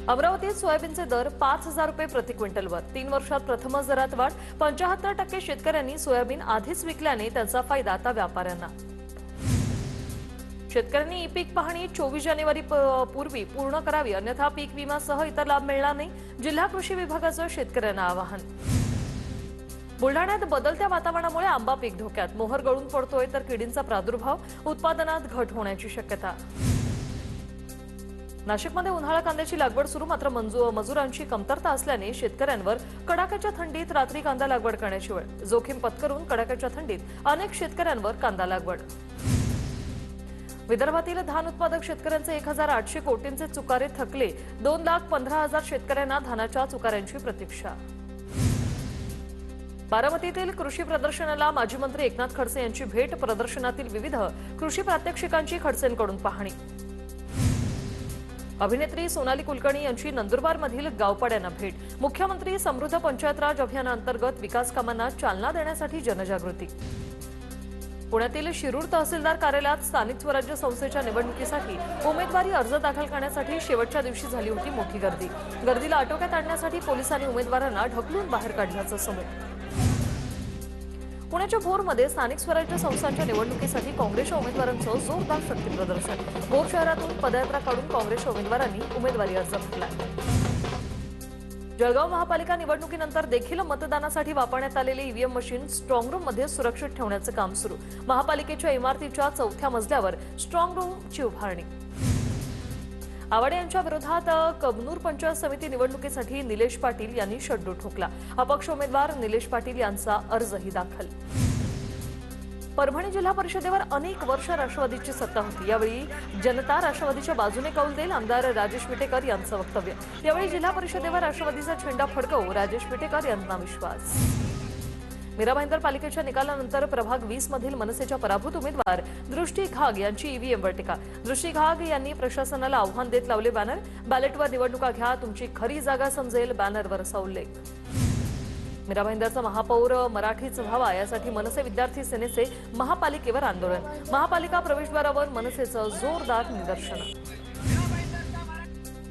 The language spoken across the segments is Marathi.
अमरावतीत सोयाबीनचे दर 5,000 रुपये प्रति क्विंटलवर 3 वर्षात प्रथमच दरात वाढ। 75% शेतकऱ्यांनी सोयाबीन आधीच विकल्याने त्याचा फायदा आता व्यापाऱ्यांना। शेतकऱ्यांनी ई पीक पाहणी 24 जानेवारी पूर्वी पूर्ण करावी, अन्यथा पीक विमासह इतर लाभ मिळणार नाही। जिल्हा कृषी विभागाचं शेतकऱ्यांना आवाहन। बुलढाण्यात बदलत्या वातावरणामुळे आंबा पीक धोक्यात, मोहर गळून पडतोय तर किडींचा प्रादुर्भाव, उत्पादनात घट होण्याची शक्यता। नाशिकमध्ये उन्हाळा कांद्याची लागवड सुरू, मात्र मजुरांची कमतरता असल्याने शेतकऱ्यांवर कडाक्याच्या थंडीत रात्री कांदा लागवड करण्याची वेळ। जोखीम पत्करून कडाक्याच्या थंडीत अनेक शेतकऱ्यांवर कांदा लागवड। विदर्भातील धान उत्पादक शेतकऱ्यांचे 1,800 कोटींचे चुकारे थकले, 2,15,000 शेतकऱ्यांना धानाच्या चुकाऱ्यांची प्रतीक्षा। बारामतीतील कृषी प्रदर्शनाला माजी मंत्री एकनाथ खडसे यांची भेट, प्रदर्शनातील विविध कृषी प्रात्यक्षिकांची खडसेंकडून पाहणी। अभिनेत्री सोनाली कुलकर्णी यांची नंदुरबारमधील गावपाड्यांना भेट, मुख्यमंत्री समृद्ध पंचायत राज अभियानांतर्गत विकास कामांना चालना देण्यासाठी जनजागृती। पुण्यातील शिरूर तहसीलदार कार्यालयात स्थानिक स्वराज्य संस्थेच्या निवडणुकीसाठी उमेदवारी अर्ज दाखल करण्यासाठी शेवटच्या दिवशी झाली होती मोठी गर्दी। गर्दीला आटोक्यात आणण्यासाठी पोलिसांनी उमेदवारांना ढकलून बाहेर काढल्याचं समोर। पुण्याच्या भोरमध्ये स्थानिक स्वराज्य संस्थांच्या निवडणुकीसाठी काँग्रेसच्या उमेदवारांचं जोरदार शक्ती प्रदर्शन। भोर शहरातून पदयात्रा काढून काँग्रेसच्या उमेदवारांनी उमेदवारी अर्ज भरला। जळगाव महापालिका निवडणुकीनंतर देखील मतदानासाठी वापरण्यात आलेले ईव्हीएम मशीन स्ट्रॉंग रूममध्ये सुरक्षित ठेवण्याचं काम सुरू। महापालिकेच्या इमारतीच्या 4थ्या मजल्यावर स्ट्रॉंग रूमची उभारणी। आवाडे यांच्या विरोधात कबनूर पंचायत समिती निवडणुकीसाठी निलेश पाटील यांनी शड्डू ठोकला। अपक्ष उमेदवार निलेश पाटील यांचा अर्जही दाखल। परभणी जिल्हा परिषदेवर अनेक वर्ष राष्ट्रवादीची सत्ता होती, यावेळी जनता राष्ट्रवादीच्या बाजूने कौल देईल, आमदार राजेश विटेकर यांचं वक्तव्य। यावेळी जिल्हा परिषदेवर राष्ट्रवादीचा झेंडा फडकवू राजेश विटेकर यांना विश्वास। मीरा भाईंदर पालिकेच्या निकालानंतर प्रभाग 20 मधील मनसेच्या पराभूत उमेदवार दृष्टी घाग यांची ईव्हीएमवर टीका। दृष्टी घाग यांनी प्रशासनाला आव्हान देत लावले बॅनर, बॅलेटवर निवडणुका घ्या, तुमची खरी जागा समजेल, बॅनरवर असा उल्लेख। मीरा भाईंदरचा महापौर मराठीच व्हावा यासाठी मनसे विद्यार्थी सेनेचे महापालिकेवर आंदोलन। महापालिका प्रवेशद्वारावर मनसेचं जोरदार निदर्शन।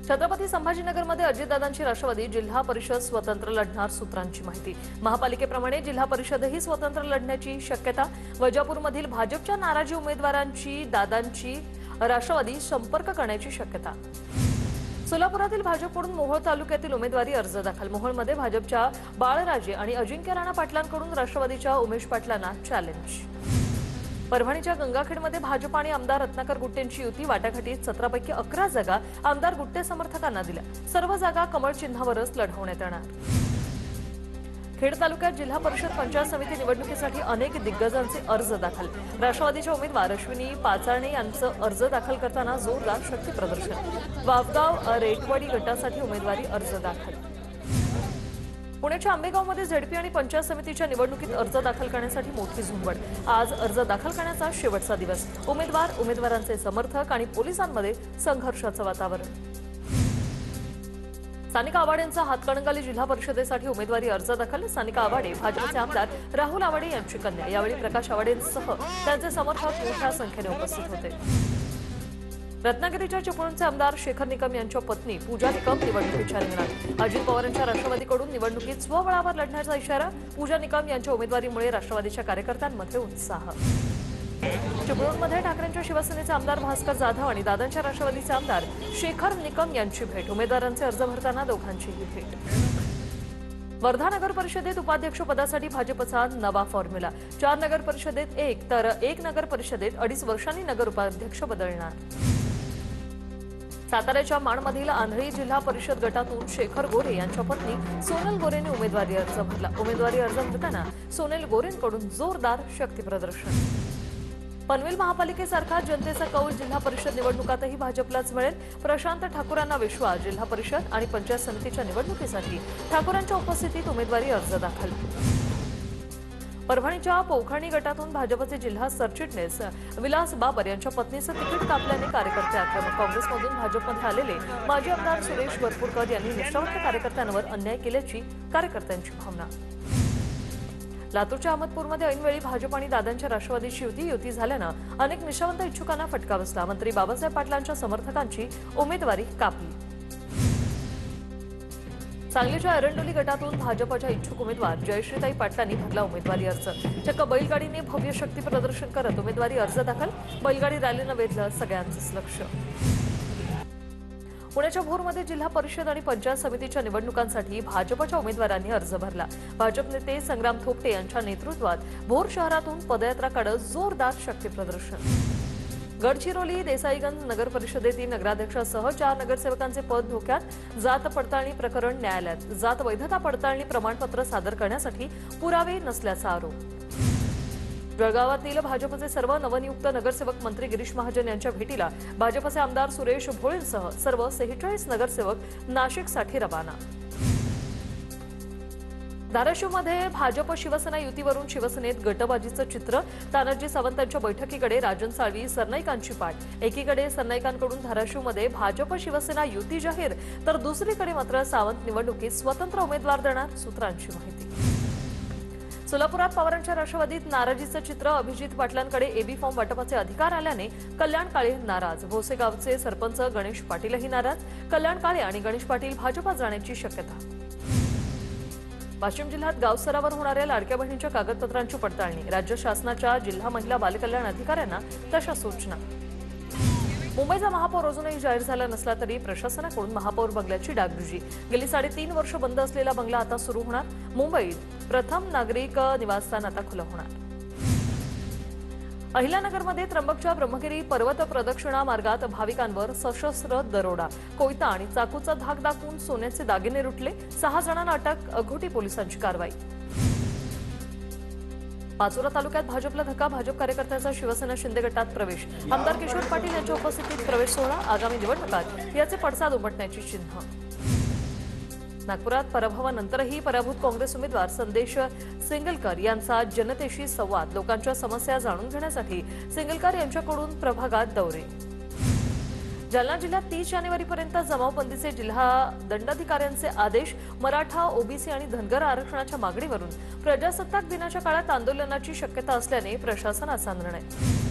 छत्रपती संभाजीनगरमध्ये अजितदादांची राष्ट्रवादी जिल्हा परिषद स्वतंत्र लढणार, सूत्रांची माहिती। महापालिकेप्रमाणे जिल्हा परिषदही स्वतंत्र लढण्याची शक्यता। वजापूरमधील भाजपच्या नाराजी उमेदवारांची दादांची राष्ट्रवादी संपर्क करण्याची शक्यता। सोलापुरातील भाजपकडून मोहोळ तालुक्यातील उमेदवारी अर्ज दाखल। मोहोळमध्ये भाजपच्या बाळराजे आणि अजिंक्य राणा पाटलांकडून राष्ट्रवादीच्या उमेश पाटलांना चॅलेंज। परभणीच्या गंगाखेडमध्ये भाजप आणि आमदार रत्नाकर गुट्टेंची युती, वाटाघाटीत 17 पैकी 11 जागा आमदार गुट्टे समर्थकांना दिल्या। सर्व जागा कमळ चिन्हावरच लढवण्यात येणार। खेड तालुक्यात जिल्हा परिषद पंचायत समिती निवडणुकीसाठी अनेक दिग्गजांचे अर्ज दाखल। राष्ट्रवादीच्या उमेदवार अश्विनी पाचारणे यांचं अर्ज दाखल करताना जोरदार शक्ती प्रदर्शन। वावगाव रेटवाडी गटासाठी उमेदवारी अर्ज दाखल। पुण्याच्या आंबेगावमध्ये झेडपी आणि पंचायत समितीच्या निवडणुकीत अर्ज दाखल करण्यासाठी मोठी झुंबड। आज अर्ज दाखल करण्याचा शेवटचा दिवस। उमेदवारांचे समर्थक आणि पोलिसांमध्ये संघर्षाचं वातावरण। सानिका आवाडेंचा हातकणंगले जिल्हा परिषदेसाठी उमेदवारी अर्ज दाखल। सानिका आवाडे भाजपचे आमदार राहुल आवाडे यांची कन्या। यावेळी प्रकाश आवाडेंसह त्यांचे समर्थक मोठ्या संख्येने उपस्थित होते। रत्नागिरीच्या चिपळूणचे आमदार शेखर निकम यांच्या पत्नी पूजा निकम निवडणुकीच्या रिंगणात। अजित पवारांच्या राष्ट्रवादीकडून निवडणुकीत स्वबळावर लढण्याचा इशारा। पूजा निकम यांच्या उमेदवारीमुळे राष्ट्रवादीच्या कार्यकर्त्यांमध्ये उत्साह। चिपळूणमध्ये ठाकरेंच्या शिवसेनेचे आमदार भास्कर जाधव आणि दादांच्या राष्ट्रवादीचे आमदार शेखर निकम यांची भेट। उमेदवारांचे अर्ज भरताना दोघांचीही भेट। वर्धा नगर परिषदेत उपाध्यक्ष पदासाठी भाजपचा नवा फॉर्म्युला। 4 नगर परिषदेत 1 तर 1 नगर परिषदेत 2.5 वर्षांनी नगर उपाध्यक्ष बदलणार। साताऱ्याच्या माणमधील आंधळी जिल्हा परिषद गटातून शेखर गोरे यांच्या पत्नी सोनल गोरेंनी उमेदवारी अर्ज भरला। उमेदवारी अर्ज भरताना सोनल गोरेंकडून जोरदार शक्ती प्रदर्शन। पनवेल महापालिकेसारखा जनतेचा कौल जिल्हा परिषद निवडणुकातही भाजपलाच मिळेल। प्रशांत ठाकूरांना विश्वास। जिल्हा परिषद आणि पंचायत समितीच्या निवडणुकीसाठी ठाकूरांच्या उपस्थितीत उमेदवारी अर्ज दाखल। परभणीच्या पोखर्णी गटातून भाजपचे जिल्हा सरचिटणीस विलास बाबर यांच्या पत्नीचं तिकीट कापल्याने कार्यकर्ते आक्रमक। काँग्रेसमधून भाजपमध्ये आलेले माजी आमदार सुरेश वरपुडकर यांनी निष्ठावंत कार्यकर्त्यांवर अन्याय केल्याची कार्यकर्त्यांची भावना। लातूरच्या अहमदपूरमध्ये ऐनवेळी भाजप आणि दादांच्या राष्ट्रवादीची युती झाल्यानं अनेक निष्ठावंत इच्छुकांना फटका बसला। मंत्री बाबासाहेब पाटलांच्या समर्थकांची उमेदवारी कापली। सांगलीच्या एरंडोली गटातून भाजपच्या इच्छुक उमेदवार जयश्रीताई पाटलांनी भरला उमेदवारी अर्ज. चक्क बैलगाडीने भव्य शक्ती प्रदर्शन करत उमेदवारी अर्ज दाखल. बैलगाडी रॅलीनं वेधलं सगळ्यांचंच लक्ष. पुण्याच्या भोरमध्ये जिल्हा परिषद आणि पंचायत समितीच्या निवडणुकांसाठी भाजपच्या उमेदवारांनी अर्ज भरला. भाजप नेते संग्राम थोपटे यांच्या नेतृत्वात भोर शहरातून पदयात्रा काढत जोरदार शक्ती प्रदर्शन. गडचिरोली देसाईगंज नगर परिषदेतील नगराध्यक्षासह 4 नगरसेवकांचे पद धोक्यात. जात पडताळणी प्रकरण न्यायालयात. जात वैधता पडताळणी प्रमाणपत्र सादर करण्यासाठी पुरावे नसल्याचा आरोप. जळगावातील भाजपचे सर्व नवनियुक्त नगरसेवक मंत्री गिरीश महाजन यांच्या भेटीला भाजपचे आमदार सुरेश भोळेंसह सर्व 46 नगरसेवक नाशिकसाठी रवाना. धाराशिवमध्ये भाजप शिवसेना युतीवरून शिवसेनेत गटबाजीचं चित्र. तानाजी सावंतांच्या बैठकीकडे राजन साळवी सरनाईकांची पाठ. एकीकडे सरनाईकांकडून धाराशिवमध्ये भाजप शिवसेना युती जाहीर, तर दुसरीकडे मात्र सावंत निवडणुकीत स्वतंत्र उमेदवार देणार, सूत्रांची माहिती. सोलापुरात पवारांच्या राष्ट्रवादीत नाराजीचं चित्र. अभिजित पाटलांकडे एबी फॉर्म वाटपाचे अधिकार आल्याने कल्याण काळे नाराज. भोसेगावचे सरपंच गणेश पाटीलही नाराज. कल्याण काळे आणि गणेश पाटील भाजपात जाण्याची शक्यता. वाशिम जिल्ह्यात गावस्तरावर होणाऱ्या लाडक्या बहिणींच्या कागदपत्रांची पडताळणी. राज्य शासनाच्या जिल्हा महिला बालकल्याण अधिकाऱ्यांना तशा सूचना. मुंबईचा महापौर अजूनही जाहीर झाला नसला तरी प्रशासनाकडून महापौर बंगल्याची डागडुजी. गेली 3.5 वर्ष बंद असलेला बंगला आता सुरू होणार. मुंबईत प्रथम नागरिक निवासस्थान आता खुलं होणार. अहिल्यानगरमध्ये त्र्यंबकच्या ब्रह्मगिरी पर्वत प्रदक्षिणा मार्गात भाविकांवर सशस्त्र दरोडा. कोयता आणि चाकूचा धाक दाखवून सोन्याचे दागिने लुटले. 6 जणांना अटक. अघोटी पोलिसांची कारवाई. पाचोरा तालुक्यात भाजपला धक्का. भाजप कार्यकर्त्याचा शिवसेना शिंदे गटात प्रवेश. आमदार किशोर पाटील यांच्या उपस्थितीत प्रवेश सोहळा. आगामी निवडणुकात याचे पडसाद उमटण्याची चिन्ह. नागपुरात पराभवानंतरही पराभूत काँग्रेस उमेदवार संदेश सिंगलकर यांचा जनतेशी संवाद. लोकांच्या समस्या जाणून घेण्यासाठी सिंगलकर यांच्याकडून प्रभागात दौरे. जालना जिल्ह्यात 30 जानेवारीपर्यंत जमावबंदीचे जिल्हा दंडाधिकाऱ्यांचे आदेश. मराठा, ओबीसी आणि धनगर आरक्षणाच्या मागणीवरून प्रजासत्ताक दिनाच्या काळात आंदोलनाची शक्यता असल्याने प्रशासनाचा निर्णय.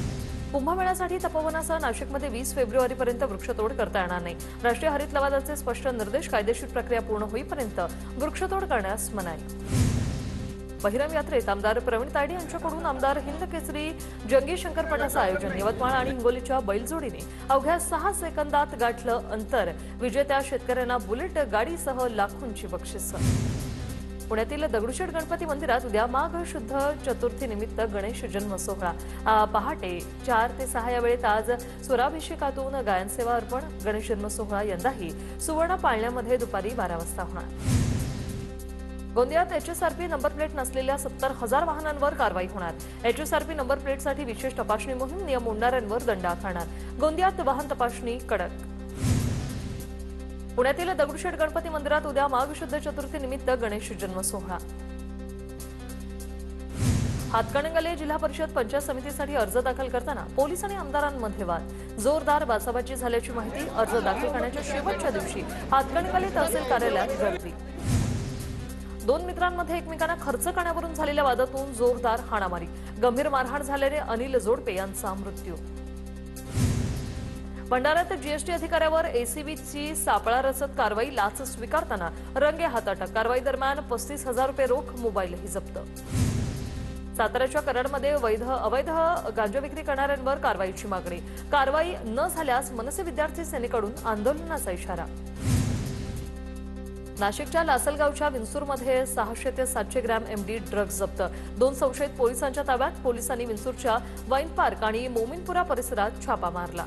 कुंभमेळ्यासाठी तपोवनासह नाशिकमध्ये 20 फेब्रुवारीपर्यंत वृक्षतोड करता येणार नाही. राष्ट्रीय हरित लवादाचे स्पष्ट निर्देश. कायदेशीर प्रक्रिया पूर्ण होईपर्यंत वृक्षतोड करण्यास मनाई. बहिरम यात्रेत आमदार प्रवीण तायडे यांच्याकडून आमदार हिंद केसरी जंगी शंकरपटाचं आयोजन. यवतमाळ आणि हिंगोलीच्या बैलजोडीने अवघ्या 6 सेकंदात गाठलं अंतर. विजेत्या शेतकऱ्यांना बुलेट गाडीसह लाखोंची बक्षिसं. पुण्यातील दगडूशेठ गणपती मंदिरात उद्या माघ शुद्ध चतुर्थी निमित्त गणेश जन्म सोहळा. पहाटे 4 ते 6 या वेळेत आज स्वराभिषेकातून गायनसेवा अर्पण. गणेश जन्म सोहळा यंदाही सुवर्ण पाळण्यामध्ये दुपारी 12 वाजता होणार. गोंदियात एचएसआरपी नंबर प्लेट नसलेल्या 70,000 वाहनांवर कारवाई होणार. एचएसआरपी नंबर प्लेटसाठी विशेष तपासणी मोहीम. नियम मोडणाऱ्यांवर दंड आकारणार. गोंदियात वाहन तपासणी कडक. पुण्यातील दगडूशेठ गणपती मंदिरात उद्या माघ शुद्ध चतुर्थी निमित्त गणेश जन्म सोहळा. हातकणंगले जिल्हा परिषद पंचायत समितीसाठी अर्ज दाखल करताना पोलीस आणि आमदारांमध्ये वाद. जोरदार बाचाबाची झाल्याची माहिती. अर्ज दाखल करण्याच्या शेवटच्या दिवशी हातकणंगले तहसील कार्यालयात गर्दी. 2 मित्रांमध्ये एकमेकांना खर्च करण्यावरून झालेल्या वादातून जोरदार हाणामारी. गंभीर मारहाण झाल्याने अनिल जोडपे यांचा मृत्यू. भंडाऱ्यात जीएसटी अधिकाऱ्यावर एसीबीची सापळा रचत कारवाई. लाच स्वीकारताना रंगे हात अटक. कारवाई दरम्यान 35,000 रुपये रोख, मोबाईलही जप्त. साताऱ्याच्या कराडमध्ये अवैध गांजा विक्री करणाऱ्यांवर कारवाईची मागणी. कारवाई न झाल्यास मनसे विद्यार्थी सेनेकडून आंदोलनाचा इशारा. नाशिकच्या लासलगावच्या विंचूरमध्ये 600 ते 700 ग्रॅम एमडी ड्रग्ज जप्त. 2 संशयित पोलिसांच्या ताब्यात. पोलिसांनी विंचूरच्या वाईन पार्क आणि मोमिनपुरा परिसरात छापा मारला.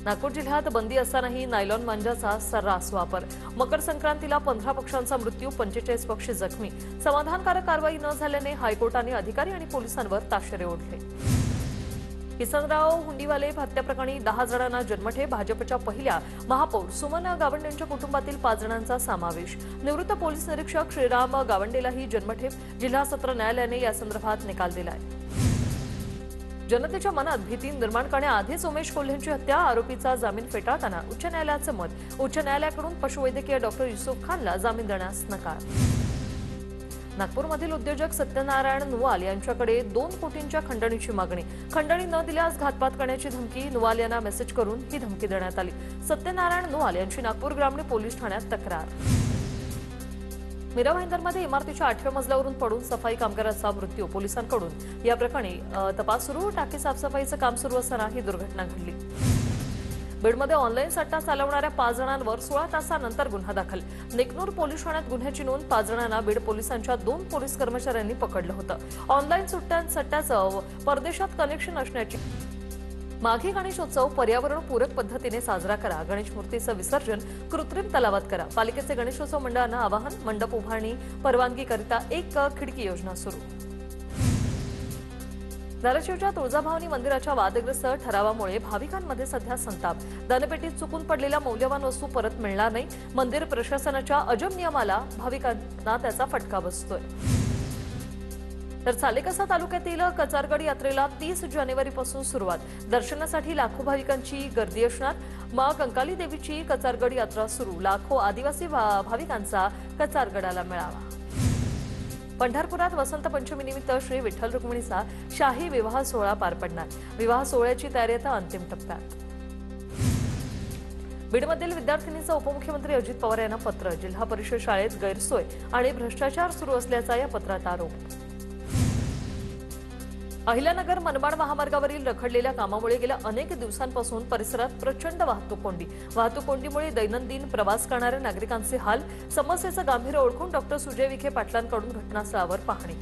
नागपूर जिल्ह्यात बंदी असतानाही नायलॉन मांजाचा सर्रास वापर. मकर संक्रांतीला 15 पक्ष्यांचा मृत्यू. 45 पक्षी जखमी. समाधानकारक कारवाई न झाल्याने हायकोर्टाने अधिकारी आणि पोलिसांवर ताशेरे ओढले. किसनराव हुंडीवाले हत्याप्रकरणी 10 जणांना जन्मठेप. भाजपच्या पहिल्या महापौर सुमन गावंडे यांच्या कुटुंबातील 5 जणांचा समावेश. निवृत्त पोलीस निरीक्षक श्रीराम गावंडेलाही जन्मठेप. जिल्हा सत्र न्यायालयाने यासंदर्भात निकाल दिलाय. जनतेच्या मनात भीती निर्माण करण्याआधीच उमेश कोल्हेंची हत्या. आरोपीचा जामीन फेटाळताना उच्च न्यायालयाचं मत. उच्च न्यायालयाकडून पशुवैद्यकीय डॉक्टर युसुफ खानला जामीन देण्यास नकार. नागपूरमधील उद्योजक सत्यनारायण नुवाल यांच्याकडे 2 कोटींच्या खंडणीची मागणी. खंडणी न दिल्यास घातपात करण्याची धमकी. नुवाल यांना मेसेज करून ही धमकी देण्यात आली. सत्यनारायण नुवाल यांची नागपूर ग्रामीण पोलीस ठाण्यात तक्रार. मीरा भाईंदरमध्ये इमारतीच्या 8व्या मजल्यावरून पडून सफाई कामगाराचा मृत्यू. पोलिसांकडून या प्रकरणी तपास सुरू. टाकी साफसफाईचं काम सुरू असताना ही दुर्घटना घडली. बीडमध्ये ऑनलाईन सट्टा चालवणाऱ्या 5 जणांवर 16 तासानंतर गुन्हा दाखल. नेकनूर पोलीस ठाण्यात गुन्ह्याची नोंद. 5 जणांना बीड पोलिसांच्या 2 पोलीस कर्मचाऱ्यांनी पकडलं होतं. ऑनलाईन सट्ट्याचं परदेशात कनेक्शन असण्याची. माघी गणेशोत्सव पर्यावरणपूरक पद्धतीने साजरा करा. गणेश मूर्तीचं विसर्जन कृत्रिम तलावात करा. पालिकेचे गणेशोत्सव मंडळानं आवाहन. मंडप उभारणी परवानगीकरिता 1 खिडकी योजना सुरू. धाराशिवच्या तुळजाभवानी मंदिराच्या वादग्रस्त ठरावामुळे भाविकांमध्ये सध्या संताप. दानपेटीत चुकून पडलेल्या मौल्यवान वस्तू परत मिळणार नाही. मंदिर प्रशासनाच्या अजब नियमाला भाविकांना त्याचा फटका बसतोय. तर सालेकसा तालुक्यातील कचारगड यात्रेला 30 जानेवारीपासून सुरुवात. दर्शनासाठी लाखो भाविकांची गर्दी असणार. माँ कंकाली देवीची कचारगड यात्रा सुरू. लाखो आदिवासी भाविकांचा कचारगडाला मेळावा. पंढरपुरात वसंत पंचमीनिमित्त श्री विठ्ठल रुक्मिणीचा शाही विवाह सोहळा पार पडणार. विवाह सोहळ्याची तयारी आता अंतिम टप्प्यात. बीडमधील विद्यार्थिनीचं उपमुख्यमंत्री अजित पवार यांना पत्र. जिल्हा परिषद शाळेत गैरसोय आणि भ्रष्टाचार सुरू असल्याचा या पत्रात आरोप. अहिल्यानगर मनमाड महामार्गावरील रखडलेल्या कामामुळे गेल्या अनेक दिवसांपासून परिसरात प्रचंड वाहतूक कोंडी. वाहतूक कोंडीमुळे दैनंदिन प्रवास करणाऱ्या नागरिकांचे हाल. समस्येचं गांभीर्य ओळखून डॉक्टर सुजय विखे पाटलांकडून घटनास्थळावर पाहणी.